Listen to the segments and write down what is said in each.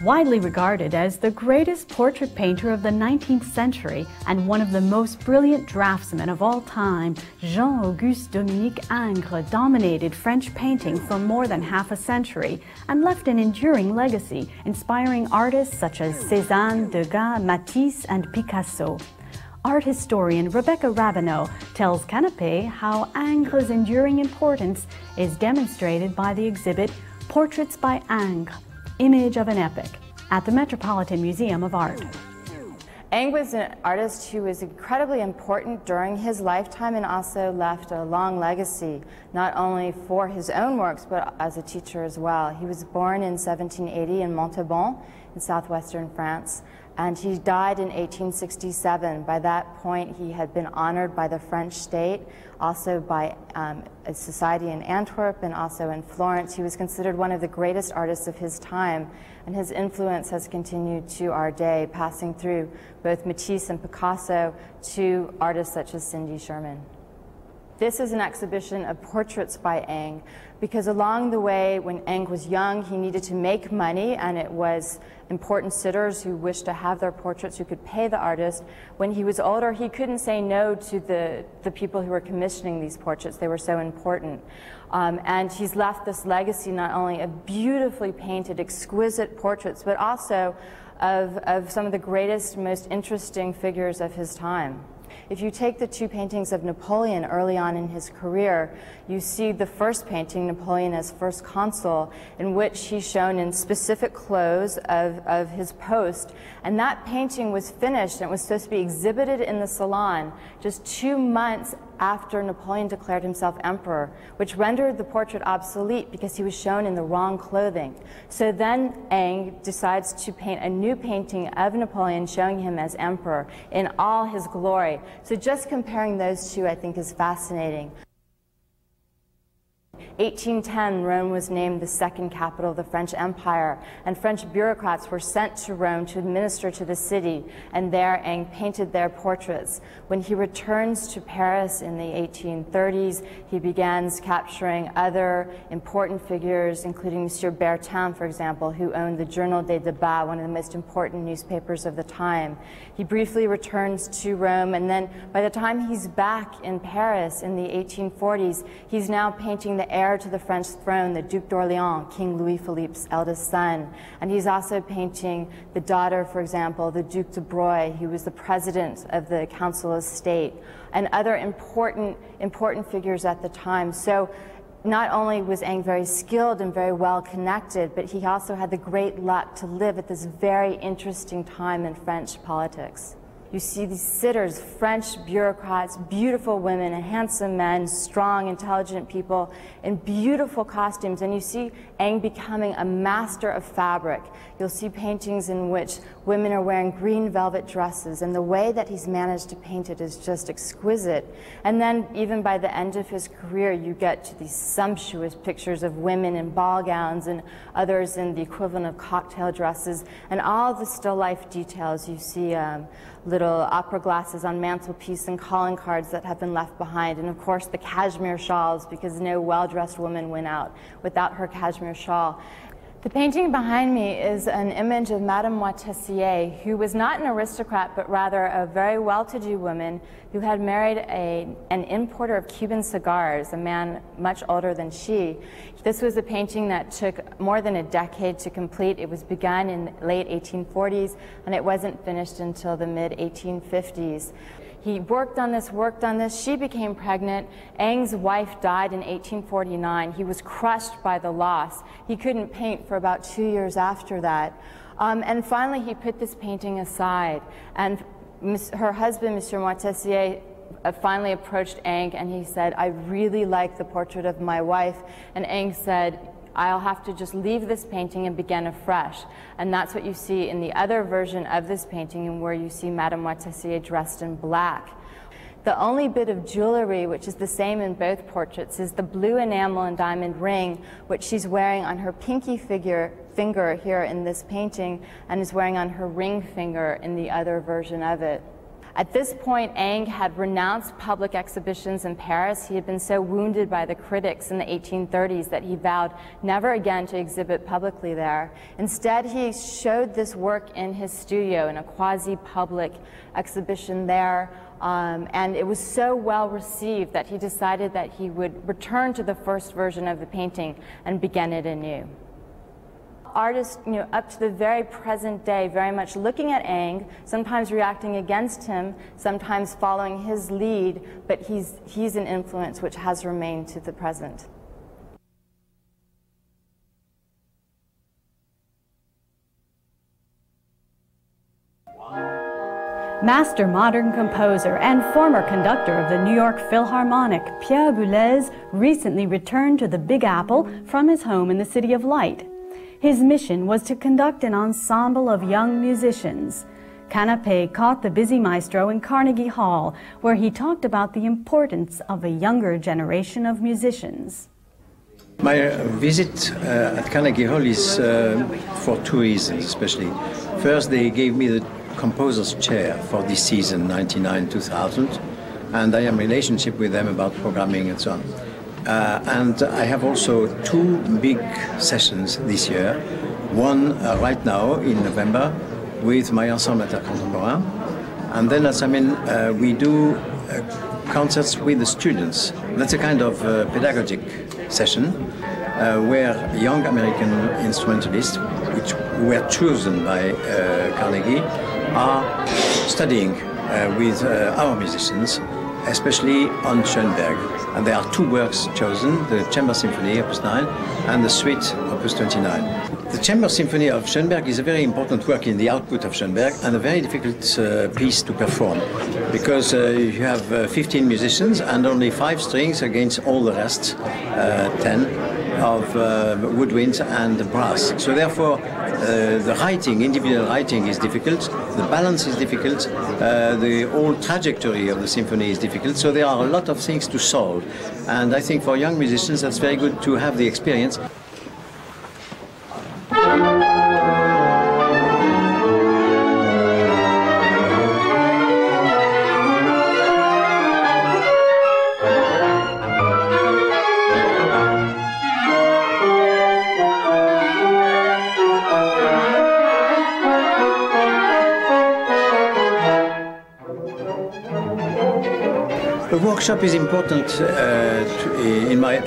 Widely regarded as the greatest portrait painter of the 19th century and one of the most brilliant draftsmen of all time, Jean-Auguste Dominique Ingres dominated French painting for more than half a century and left an enduring legacy, inspiring artists such as Cézanne, Degas, Matisse, and Picasso. Art historian Rebecca Rabineau tells Canapé how Ingres' enduring importance is demonstrated by the exhibit Portraits by Ingres, Image of an Epoch, at the Metropolitan Museum of Art. Ingres was an artist who was incredibly important during his lifetime and also left a long legacy, not only for his own works, but as a teacher as well. He was born in 1780 in Montauban in southwestern France, and he died in 1867. By that point, he had been honored by the French state, also by a society in Antwerp and also in Florence. He was considered one of the greatest artists of his time, and his influence has continued to our day, passing through both Matisse and Picasso to artists such as Cindy Sherman. This is an exhibition of portraits by Ingres because along the way, when Ingres was young, he needed to make money, and it was important sitters who wished to have their portraits who could pay the artist. When he was older, he couldn't say no to the people who were commissioning these portraits. They were so important. And he's left this legacy not only of beautifully painted, exquisite portraits, but also of some of the greatest, most interesting figures of his time. If you take the two paintings of Napoleon early on in his career, you see the first painting, Napoleon as first consul, in which he's shown in specific clothes of his post. And that painting was finished and it was supposed to be exhibited in the Salon just 2 months after Napoleon declared himself emperor, which rendered the portrait obsolete because he was shown in the wrong clothing. So then Ingres decides to paint a new painting of Napoleon showing him as emperor in all his glory. So just comparing those two, I think, is fascinating. 1810, Rome was named the second capital of the French Empire, and French bureaucrats were sent to Rome to administer to the city, and there Ingres painted their portraits. When he returns to Paris in the 1830s, he begins capturing other important figures, including Monsieur Bertin, for example, who owned the Journal des Débats, one of the most important newspapers of the time. He briefly returns to Rome, and then by the time he's back in Paris in the 1840s, he's now painting the heir to the French throne, the Duc d'Orléans, King Louis Philippe's eldest son. And he's also painting the daughter, for example, the Duc de Broglie, who was the president of the Council of State, and other important figures at the time. So not only was Ingres very skilled and very well connected, but he also had the great luck to live at this very interesting time in French politics. You see these sitters, French bureaucrats, beautiful women, handsome men, strong, intelligent people in beautiful costumes. And you see Ingres becoming a master of fabric. You'll see paintings in which women are wearing green velvet dresses, and the way that he's managed to paint it is just exquisite. And then even by the end of his career, you get to these sumptuous pictures of women in ball gowns and others in the equivalent of cocktail dresses. And all the still life details, you see little opera glasses on mantelpiece and calling cards that have been left behind, and of course the cashmere shawls, because no well-dressed woman went out without her cashmere shawl. The painting behind me is an image of Madame Moitessier, who was not an aristocrat, but rather a very well-to-do woman who had married an importer of Cuban cigars, a man much older than she. This was a painting that took more than a decade to complete. It was begun in late 1840s, and it wasn't finished until the mid-1850s. He worked on this, she became pregnant. Ingres' wife died in 1849. He was crushed by the loss. He couldn't paint for about 2 years after that. And finally he put this painting aside. And her husband, Monsieur Moitessier, finally approached Ingres and he said, "I really like the portrait of my wife." And Ingres said, "I'll have to just leave this painting and begin afresh." And that's what you see in the other version of this painting, and where you see Madame Moitessier dressed in black. The only bit of jewelry, which is the same in both portraits, is the blue enamel and diamond ring, which she's wearing on her pinky finger here in this painting, and is wearing on her ring finger in the other version of it. At this point, Ingres had renounced public exhibitions in Paris. He had been so wounded by the critics in the 1830s that he vowed never again to exhibit publicly there. Instead, he showed this work in his studio in a quasi-public exhibition there, and it was so well received that he decided that he would return to the first version of the painting and begin it anew. Artists, up to the very present day, very much looking at Ingres, sometimes reacting against him, sometimes following his lead, but he's an influence which has remained to the present. Master modern composer and former conductor of the New York Philharmonic, Pierre Boulez, recently returned to the Big Apple from his home in the City of Light. His mission was to conduct an ensemble of young musicians. Canapé caught the busy maestro in Carnegie Hall, where he talked about the importance of a younger generation of musicians. My visit at Carnegie Hall is for two reasons, especially. First, they gave me the composer's chair for this season, 99-2000, and I have a relationship with them about programming and so on. And I have also two big sessions this year. One right now in November with my ensemble contemporain, and then we do concerts with the students. That's a kind of pedagogic session where young American instrumentalists, which were chosen by Carnegie, are studying with our musicians, especially on Schoenberg. And there are two works chosen, the Chamber Symphony, Opus 9, and the Suite, Opus 29. The Chamber Symphony of Schoenberg is a very important work in the output of Schoenberg and a very difficult piece to perform, because you have 15 musicians and only 5 strings against all the rest, 10 of woodwinds and brass. So therefore, the writing, individual writing is difficult, the balance is difficult, the whole trajectory of the symphony is difficult, so there are a lot of things to solve. And I think for young musicians that's very good to have the experience. The workshop is important in my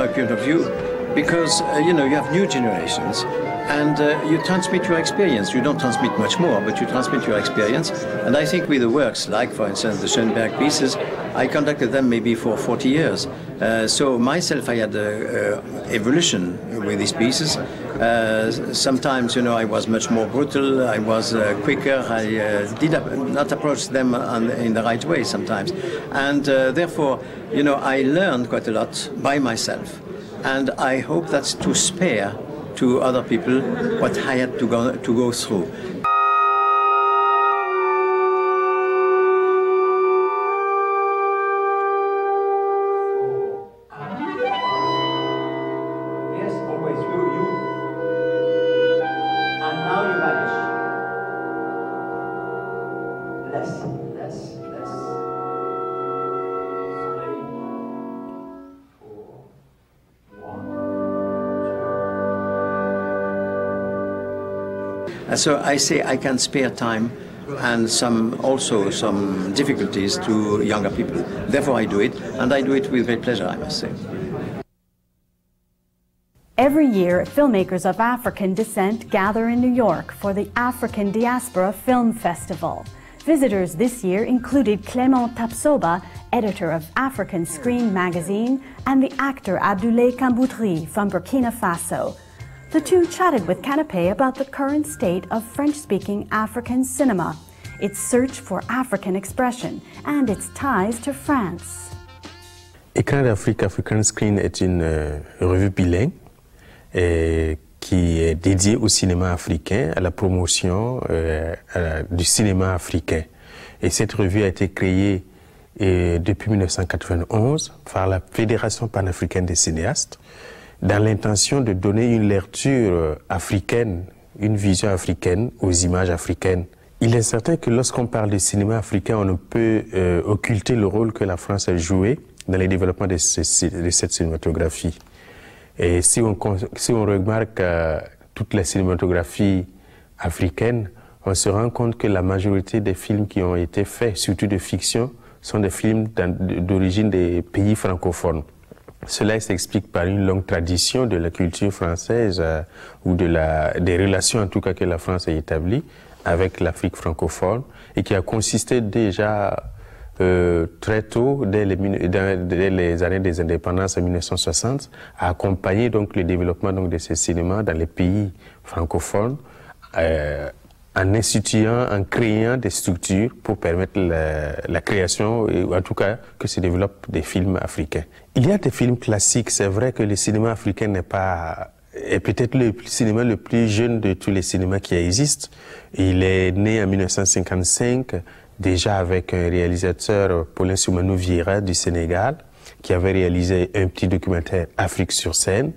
point of view, because you have new generations, and you transmit your experience. You don't transmit much more, but you transmit your experience. And I think with the works, like for instance the Schoenberg pieces, I conducted them maybe for 40 years. So myself, I had evolution with these pieces. Sometimes, I was much more brutal, I was quicker, I did not approach them in the right way sometimes. And therefore, I learned quite a lot by myself. And I hope that's to spare to other people what I had to go through. So I say I can spare time and also some difficulties to younger people. Therefore I do it, and I do it with great pleasure, I must say. Every year, filmmakers of African descent gather in New York for the African Diaspora Film Festival. Visitors this year included Clément Tapsoba, editor of African Screen magazine, and the actor Abdoulaye Kamboudry from Burkina Faso. The two chatted with Canapé about the current state of French-speaking African cinema, its search for African expression, and its ties to France. Écran d'Afrique, African Screen est une revue bilingue qui est dédiée au cinéma africain, à la promotion du cinéma africain. Et cette revue a été créée depuis 1991 par la Fédération panafricaine des cinéastes, dans l'intention de donner une lecture africaine, une vision africaine aux images africaines Il est certain que lorsqu'on parle du cinéma africain, on ne peut occulter le rôle que la France a joué dans le développement de cette cinématographie. Et si on remarque toute la cinématographie africaine, on se rend compte que la majorité des films qui ont été faits, surtout de fiction, sont des films d'origine des pays francophones. Cela s'explique par une longue tradition de la culture française ou des relations en tout cas que la France a établies avec l'Afrique francophone et qui a consisté déjà très tôt, dès les années des indépendances en 1960, à accompagner donc le développement donc, de ces cinémas dans les pays francophones en instituant, en créant des structures pour permettre la création, ou en tout cas que se développent des films africains. Il y a des films classiques, c'est vrai que le cinéma africain est peut-être le cinéma le plus jeune de tous les cinémas qui existent. Il est né en 1955, déjà avec un réalisateur, Paulin Soumanou Vieira du Sénégal, qui avait réalisé un petit documentaire Afrique sur scène.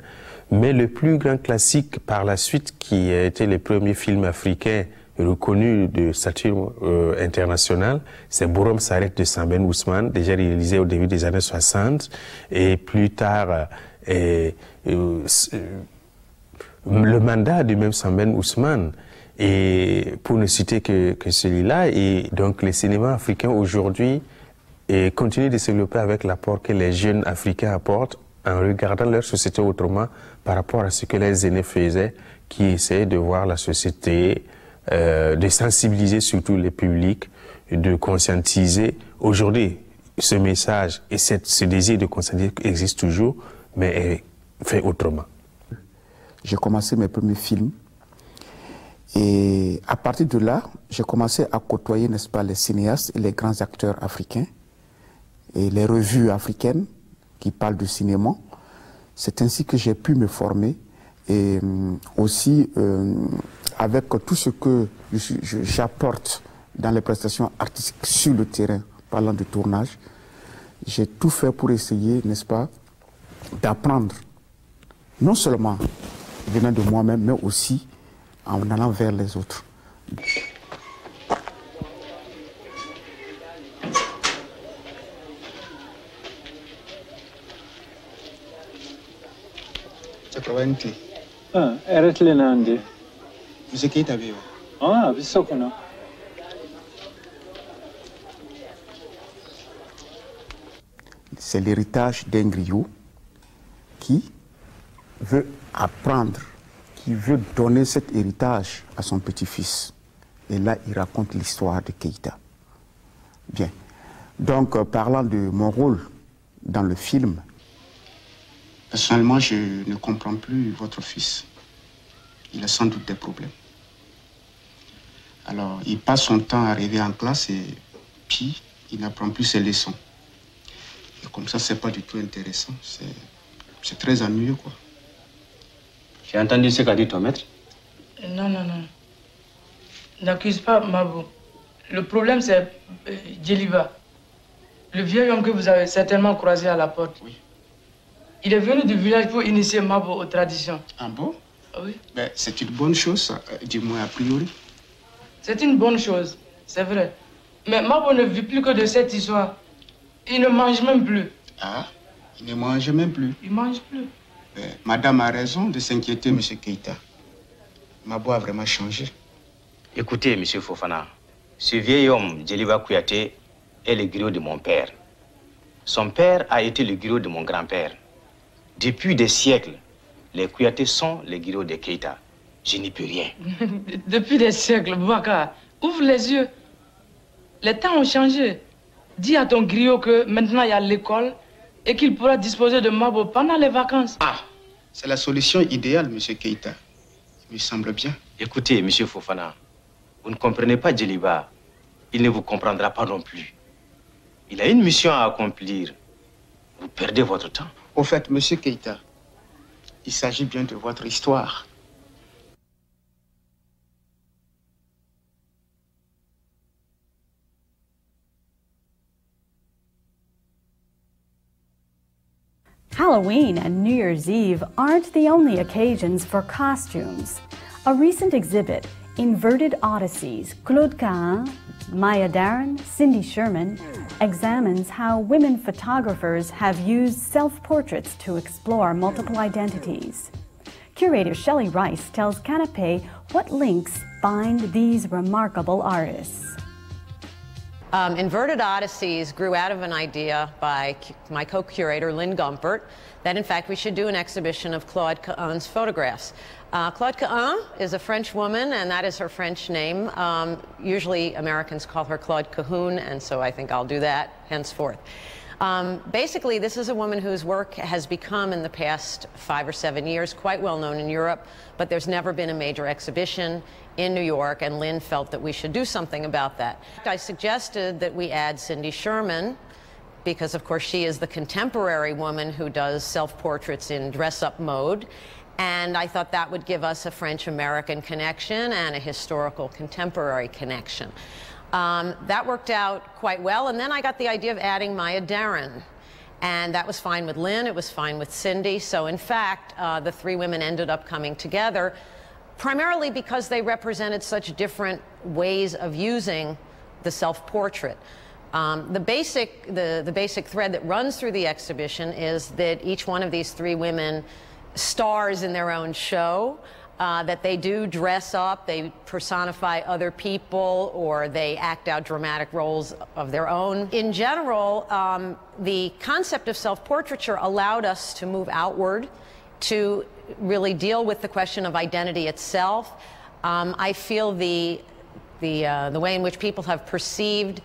Mais le plus grand classique par la suite, qui a été le premier film africain reconnu de stature internationale, c'est Borom Saret de Samben Ousmane, déjà réalisé au début des années 60, et plus tard le mandat du même Samben Ousmane, et pour ne citer que celui-là. Et donc le cinéma africain aujourd'hui continue de se développer avec l'apport que les jeunes africains apportent en regardant leur société autrement par rapport à ce que les aînés faisaient, qui essayaient de voir la société, de sensibiliser surtout les publics, de conscientiser. Aujourd'hui, ce message et ce désir de conscientiser existe toujours, mais est fait autrement. J'ai commencé mes premiers films et à partir de là, j'ai commencé à côtoyer, n'est-ce pas, les cinéastes et les grands acteurs africains et les revues africaines qui parlent du cinéma. C'est ainsi que j'ai pu me former et aussi avec tout ce que j'apporte dans les prestations artistiques sur le terrain, parlant de tournage, j'ai tout fait pour essayer, n'est-ce pas, d'apprendre, non seulement venant de moi-même, mais aussi en allant vers les autres. C'est l'héritage d'un griot qui veut apprendre, qui veut donner cet héritage à son petit-fils. Et là, il raconte l'histoire de Keïta. Bien. Donc, parlant de mon rôle dans le film, personnellement, je ne comprends plus votre fils. Il a sans doute des problèmes. Alors, il passe son temps à rêver en classe et puis il n'apprend plus ses leçons. Et comme ça, c'est pas du tout intéressant. C'est très ennuyeux, quoi. J'ai entendu ce qu'a dit ton maître? Non. N'accuse pas Mabo. Le problème, c'est Djeliba. Le vieil homme que vous avez certainement croisé à la porte. Oui. Il est venu du village pour initier Mabo aux traditions. Ah bon? Oui. Ben, c'est une bonne chose, ça, du moins a priori. C'est une bonne chose, c'est vrai. Mais Mabo ne vit plus que de cette histoire. Il ne mange même plus. Ah, il ne mange même plus. Il mange plus. Madame a raison de s'inquiéter, M. Keïta. Mabo a vraiment changé. Écoutez, M. Fofana, ce vieil homme, Djeliba Kouyaté, est le griot de mon père. Son père a été le griot de mon grand-père. Depuis des siècles, les Kouyaté sont les griots de Keïta. Je n'y peux rien. Depuis des siècles, Bouaka, ouvre les yeux. Les temps ont changé. Dis à ton griot que maintenant il y a l'école et qu'il pourra disposer de Mabo pendant les vacances. Ah, c'est la solution idéale, M. Keïta. Il me semble bien. Écoutez, M. Fofana, vous ne comprenez pas Djeliba. Il ne vous comprendra pas non plus. Il a une mission à accomplir. Vous perdez votre temps. Au fait, M. Keïta, il s'agit bien de votre histoire. Halloween and New Year's Eve aren't the only occasions for costumes. A recent exhibit, Inverted Odysseys, Claude Cahun, Maya Deren, Cindy Sherman, examines how women photographers have used self-portraits to explore multiple identities. Curator Shelley Rice tells Canapé what links bind these remarkable artists. Inverted Odysseys grew out of an idea by my co-curator, Lynn Gumpert, that in fact we should do an exhibition of Claude Cahun's photographs. Claude Cahun is a French woman, and that is her French name. Usually Americans call her Claude Cahun, and so I think I'll do that henceforth. Basically, this is a woman whose work has become, in the past 5 or 7 years, quite well known in Europe, but there's never been a major exhibition in New York, and Lynn felt that we should do something about that. I suggested that we add Cindy Sherman, because of course she is the contemporary woman who does self-portraits in dress-up mode, and I thought that would give us a French-American connection and a historical contemporary connection. That worked out quite well, and then I got the idea of adding Maya Deren, and that was fine with Lynn, it was fine with Cindy, so in fact the three women ended up coming together, primarily because they represented such different ways of using the self-portrait. The basic thread that runs through the exhibition is that each one of these three women stars in their own show, that they do dress up, they personify other people, or they act out dramatic roles of their own. In general, the concept of self-portraiture allowed us to move outward, to really deal with the question of identity itself. I feel the way in which people have perceived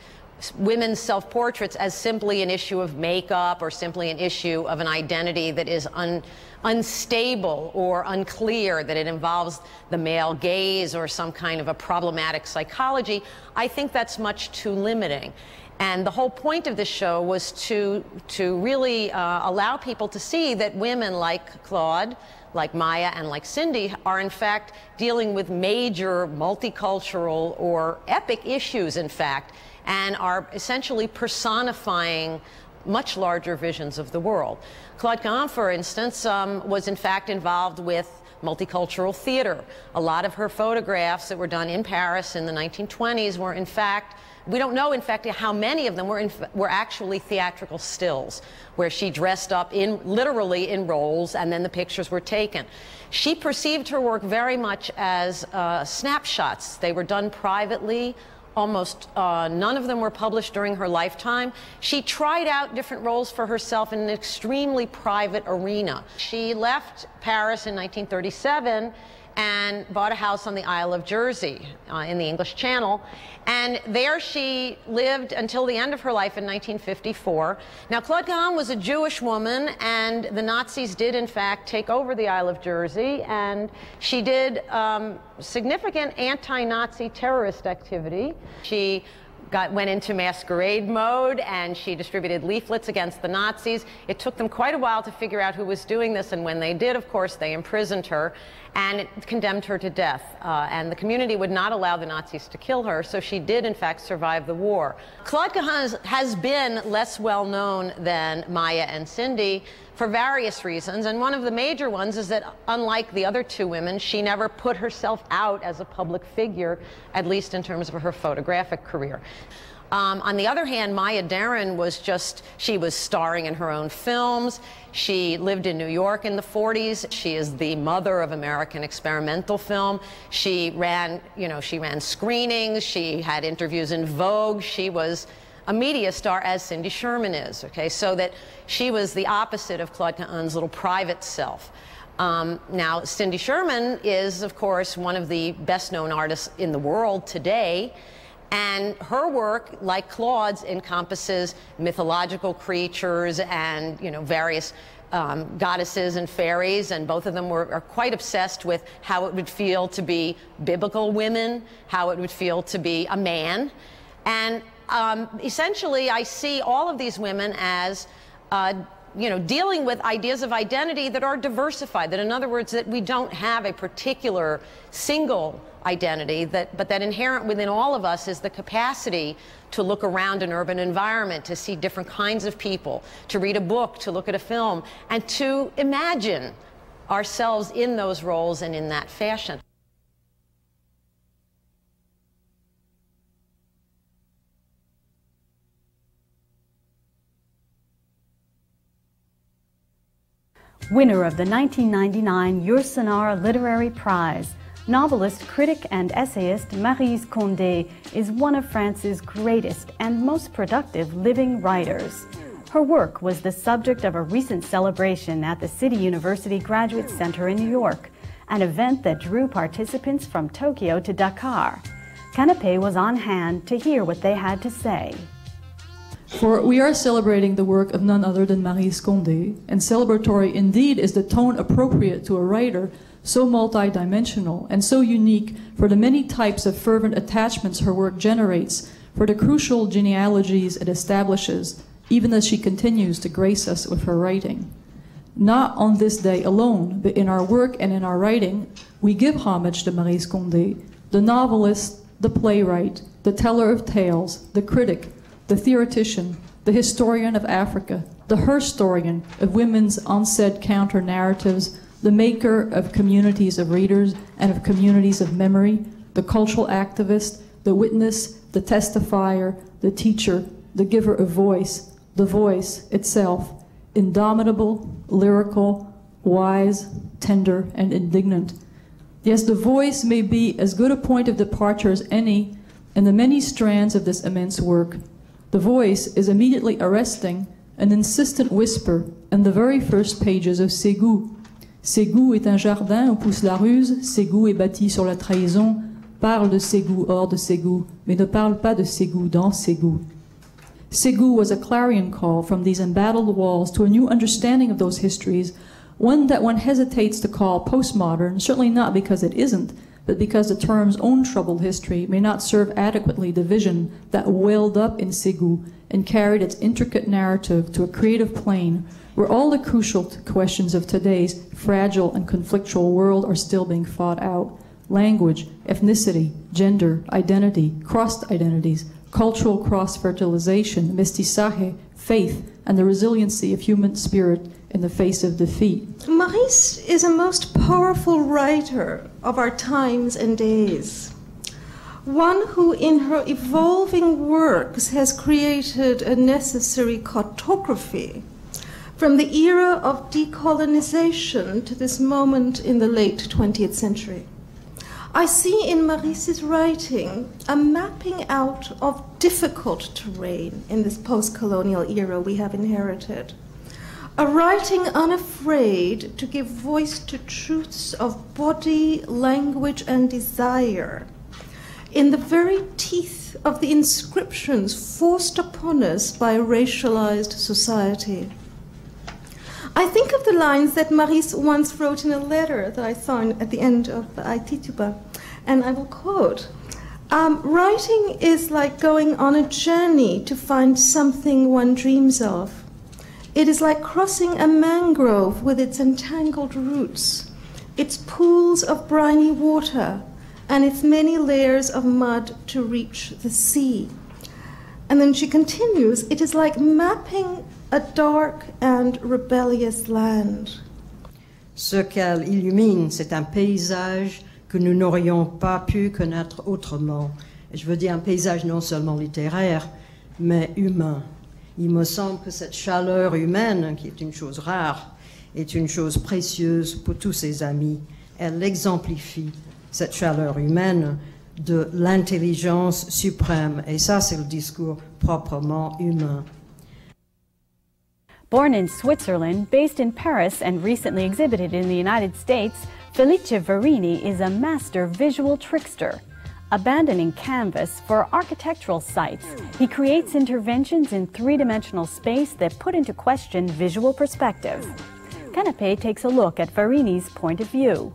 women's self-portraits as simply an issue of makeup or simply an issue of an identity that is unstable or unclear, that it involves the male gaze or some kind of a problematic psychology, I think that's much too limiting. And the whole point of this show was to really allow people to see that women like Claude, like Maya, and like Cindy are in fact dealing with major multicultural or epic issues, in fact, and are essentially personifying much larger visions of the world. Claude Cahun, for instance, was in fact involved with multicultural theater. A lot of her photographs that were done in Paris in the 1920s were in fact, we don't know in fact how many of them were actually theatrical stills, where she dressed up literally in roles, and then the pictures were taken. She perceived her work very much as snapshots. They were done privately. Almost none of them were published during her lifetime. She tried out different roles for herself in an extremely private arena. She left Paris in 1937 and bought a house on the Isle of Jersey in the English Channel. And there she lived until the end of her life in 1954. Now, Claude Cahun was a Jewish woman, and the Nazis did, in fact, take over the Isle of Jersey, and she did significant anti-Nazi terrorist activity. She went into masquerade mode, and she distributed leaflets against the Nazis. It took them quite a while to figure out who was doing this, and when they did, of course, they imprisoned her and condemned her to death. And the community would not allow the Nazis to kill her, so she did, in fact, survive the war. Claude Cahun has been less well known than Maya and Cindy for various reasons, and one of the major ones is that, unlike the other two women, she never put herself out as a public figure, at least in terms of her photographic career. On the other hand, Maya Deren she was starring in her own films. She lived in New York in the 40s. She is the mother of American experimental film. She ran screenings. She had interviews in Vogue. She was a media star, as Cindy Sherman is, okay? So that she was the opposite of Claude Cahun's little private self. Now, Cindy Sherman is, of course, one of the best-known artists in the world today. And her work, like Claude's, encompasses mythological creatures and, various goddesses and fairies, and both of them are quite obsessed with how it would feel to be biblical women, how it would feel to be a man. And essentially, I see all of these women as dealing with ideas of identity that are diversified, that, in other words, that we don't have a particular single identity, but that inherent within all of us is the capacity to look around an urban environment, to see different kinds of people, to read a book, to look at a film, and to imagine ourselves in those roles and in that fashion. Winner of the 1999 Yourcenar Literary Prize, novelist, critic, and essayist Maryse Conde is one of France's greatest and most productive living writers. Her work was the subject of a recent celebration at the City University Graduate Center in New York, an event that drew participants from Tokyo to Dakar. Canapé was on hand to hear what they had to say. For we are celebrating the work of none other than Maryse Conde, and celebratory indeed is the tone appropriate to a writer so multidimensional and so unique for the many types of fervent attachments her work generates, for the crucial genealogies it establishes, even as she continues to grace us with her writing. Not on this day alone, but in our work and in our writing, we give homage to Maryse Conde, the novelist, the playwright, the teller of tales, the critic, the theoretician, the historian of Africa, the herstory of women's unsaid counter-narratives, the maker of communities of readers and of communities of memory, the cultural activist, the witness, the testifier, the teacher, the giver of voice, the voice itself, indomitable, lyrical, wise, tender, and indignant. Yes, the voice may be as good a point of departure as any in the many strands of this immense work. The voice is immediately arresting, an insistent whisper in the very first pages of Ségou. Ségou est un jardin où pousse la ruse, Ségou est bâti sur la trahison, parle de Ségou hors de Ségou, mais ne parle pas de Ségou dans Ségou. Ségou was a clarion call from these embattled walls to a new understanding of those histories, one that one hesitates to call postmodern, certainly not because it isn't, but because the term's own troubled history may not serve adequately the vision that welled up in Ségou and carried its intricate narrative to a creative plane where all the crucial questions of today's fragile and conflictual world are still being fought out. Language, ethnicity, gender, identity, crossed identities, cultural cross-fertilization, mestizaje, faith, and the resiliency of human spirit in the face of defeat. Maryse is a most powerful writer of our times and days. One who in her evolving works has created a necessary cartography from the era of decolonization to this moment in the late 20th century. I see in Maryse's writing a mapping out of difficult terrain in this post-colonial era we have inherited. A writing unafraid to give voice to truths of body, language, and desire in the very teeth of the inscriptions forced upon us by a racialized society. I think of the lines that Maryse once wrote in a letter that I saw at the end of Aitituba, and I will quote, writing is like going on a journey to find something one dreams of. It is like crossing a mangrove with its entangled roots, its pools of briny water, and its many layers of mud to reach the sea. And then she continues, it is like mapping a dark and rebellious land. Ce qu'elle illumine, c'est un paysage que nous n'aurions pas pu connaître autrement. Et je veux dire un paysage non seulement littéraire, mais humain. Il me semble que cette chaleur humaine, qui est une chose rare, est une chose précieuse pour tous ses amis. Elle exemplifie cette chaleur humaine de l'intelligence suprême. Et ça, c'est le discours proprement humain. Born in Switzerland, based in Paris, and recently exhibited in the United States, Felice Verini is a master visual trickster. Abandoning canvas for architectural sites, he creates interventions in three-dimensional space that put into question visual perspective. Canapé takes a look at Verini's point of view.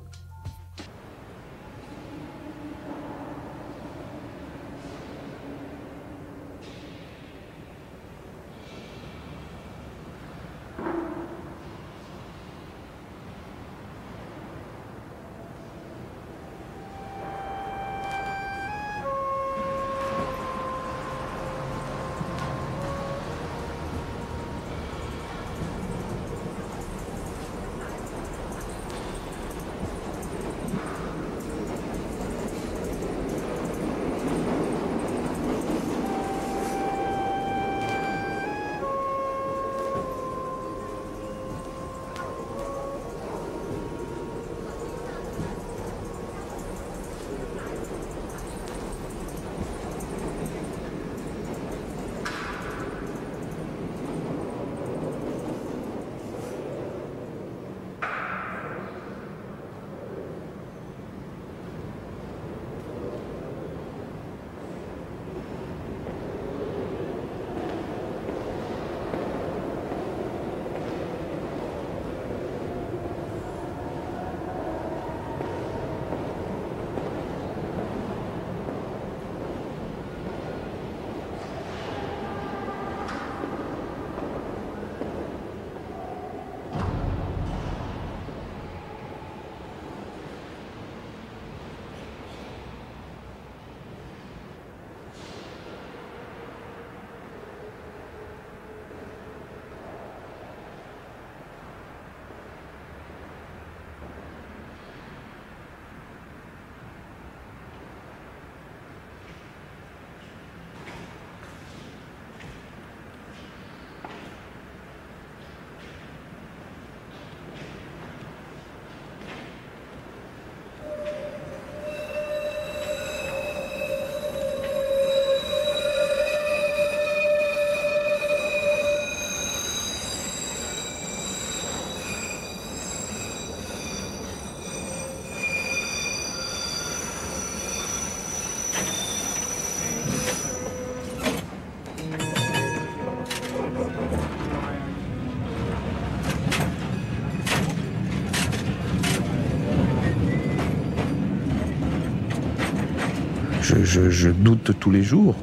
Je doute tous les jours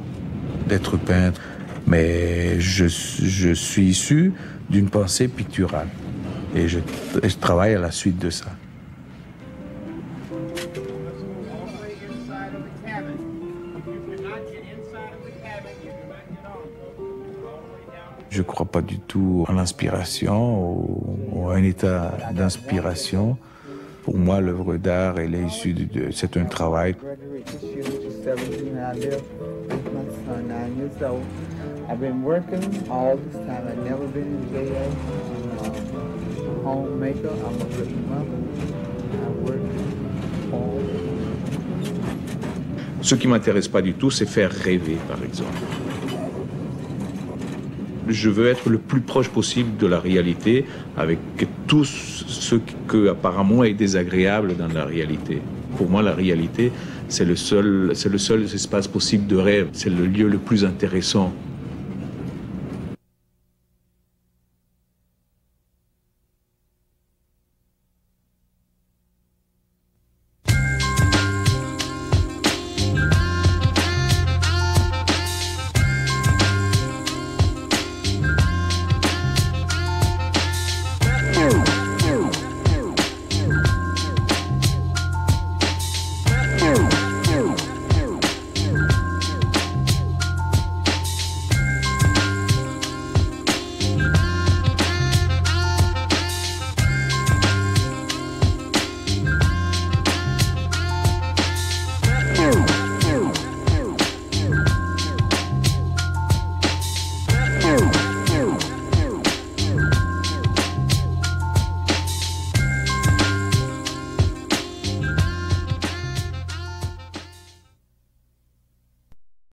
d'être peintre, mais je suis issu d'une pensée picturale et je travaille à la suite de ça. Je ne crois pas du tout à l'inspiration ou à un état d'inspiration. Pour moi, l'œuvre d'art, elle est issue c'est un travail. Ce qui ne m'intéresse pas du tout, c'est faire rêver, par exemple. Je veux être le plus proche possible de la réalité, avec tout ce qui apparemment est désagréable dans la réalité. Pour moi, la réalité, c'est le seul espace possible de rêve. C'est le lieu le plus intéressant